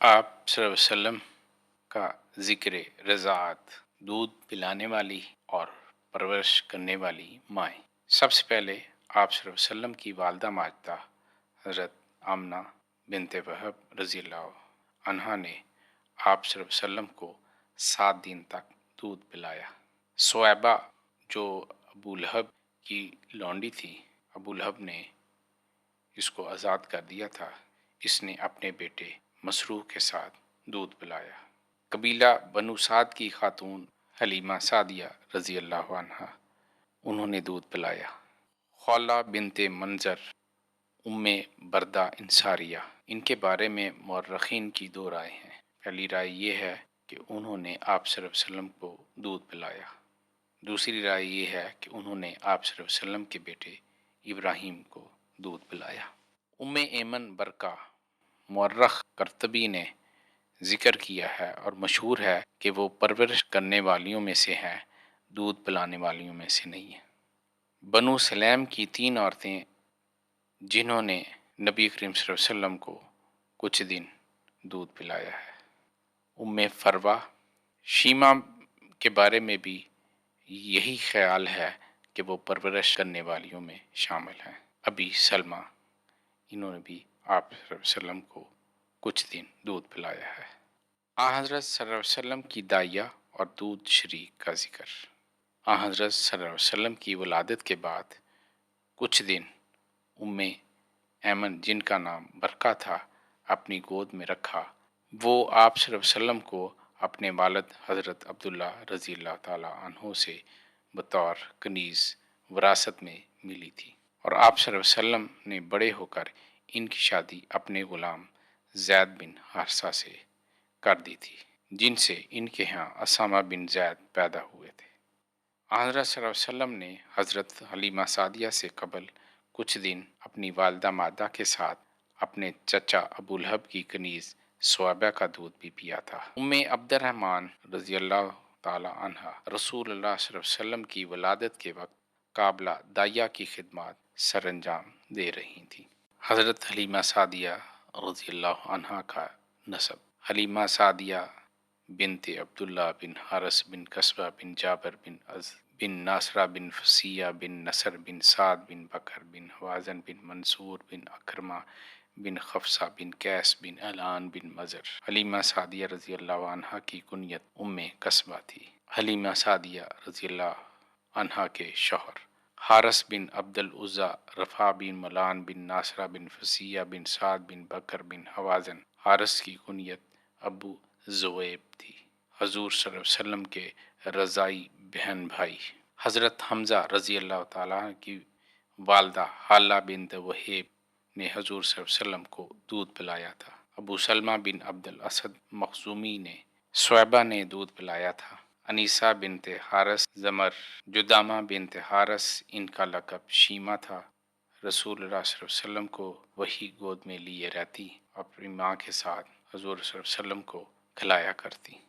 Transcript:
آپ صلی اللہ علیہ وسلم کا ذکر رضاعت، دودھ پلانے والی اور پرورش کرنے والی مائیں۔ سب سے پہلے آپ صلی اللہ علیہ وسلم کی والدہ ماجدہ حضرت آمنہ بنت وہب رضی اللہ عنہا نے آپ صلی اللہ علیہ وسلم کو 7 دن تک دودھ پلایا۔ صویبہ جو ابو لہب کی لونڈی تھی، ابو لہب نے اس کو آزاد کر دیا تھا، اس نے اپنے بیٹے مسروح کے ساتھ دودھ پلایا۔ قبیلہ بنو سعد کی خاتون حلیمہ سعدیہ رضی اللہ عنہا، انہوں نے دودھ پلایا۔ خولہ بنت منظر، ام بردہ انصاریہ، ان کے بارے میں مورخین کی 2 رائے ہیں۔ پہلی رائے یہ ہے کہ انہوں نے آپ صلی اللہ علیہ وسلم کو دودھ پلایا۔ دوسری رائے یہ ہے کہ انہوں نے آپ صلی اللہ علیہ وسلم کے بیٹے ابراہیم کو دودھ پلایا۔ ام ایمن برقہ، مورخ قرطبی نے ذکر کیا ہے اور مشہور ہے کہ وہ پرورش کرنے والیوں میں سے ہے، دودھ پلانے والیوں میں سے نہیں ہے۔ بنو سلیم کی 3 عورتیں جنہوں نے نبی کریم صلی اللہ علیہ وسلم کو کچھ دن دودھ پلایا ہے۔ ام فروہ، شیمہ کے بارے میں بھی یہی خیال ہے کہ وہ پرورش کرنے والیوں میں شامل ہیں۔ ابی سلمہ، انہوں نے بھی آپ صلی اللہ علیہ وسلم کو کچھ دن دودھ پلایا ہے۔ حضرت صلی اللہ علیہ وسلم کی دائیہ اور دودھ شریک کا ذکر۔ حضرت صلی اللہ علیہ وسلم کی ولادت کے بعد کچھ دن ام ایمن، جن کا نام برقہ تھا، اپنی گود میں رکھا۔ وہ آپ صلی اللہ علیہ وسلم کو اپنے والد حضرت عبداللہ رضی اللہ تعالیٰ عنہ سے بطور کنیز وراثت میں ملی تھی، اور آپ صلی اللہ علیہ وسلم نے بڑے ہو کر ان کی شادی اپنے غلام زید بن حارثہ سے کر دی تھی، جن سے ان کے ہاں اسامہ بن زید پیدا ہوئے تھے۔ حضرت صلی اللہ علیہ وسلم نے حضرت حلیمہ سعدیہ سے قبل کچھ دن اپنی والدہ ماجدہ کے ساتھ اپنے چچا ابو لہب کی کنیز صویبہ کا دودھ بھی پیا تھا۔ ام عبد الرحمن رضی اللہ تعالی عنہ رسول اللہ صلی اللہ علیہ وسلم کی ولادت کے وقت قابلہ دائیہ کی خدمات سر انجام دے رہی تھیں۔ حضرت حلیمہ سعدیہ رضی اللہ عنہا کا نسب: حلیمہ سعدیہ بنت عبداللہ بن حارث بن قصبہ بن جابر بن بن ناصرہ بن فسیہ بن نصر بن سعد بن بکر بن حوازن بن منصور بن اکرمہ بن خفصہ بن قیس بن علان بن مضر۔ حلیمہ سعدیہ رضی اللہ عنہا کی کنیت ام قصبہ تھی۔ حلیمہ سعدیہ رضی اللہ عنہا کے شوہر حارث بن عبد العزیٰ، رفع بن ملان بن ناصرہ بن فسیہ بن سعد بن بکر بن حوازن۔ حارث کی کنیت ابو زویب تھی۔ حضور صلی اللہ علیہ وسلم کے رضاعی بہن بھائی: حضرت حمزہ رضی اللہ تعالیٰ کی والدہ حالہ بنت وہیب نے حضور صلی اللہ علیہ وسلم کو دودھ پلایا تھا۔ ابو سلمہ بن عبد الاسد مخزومی نے صویبہ نے دودھ پلایا تھا۔ انیسہ بنت حارث زمر، جدامہ بنت حارث، ان کا لقب شیمہ تھا۔ رسول اللہ صلی اللہ علیہ وسلم کو وہی گود میں لیے رہتی، اپنی ماں کے ساتھ حضور صلی اللہ علیہ وسلم کو کھلایا کرتی۔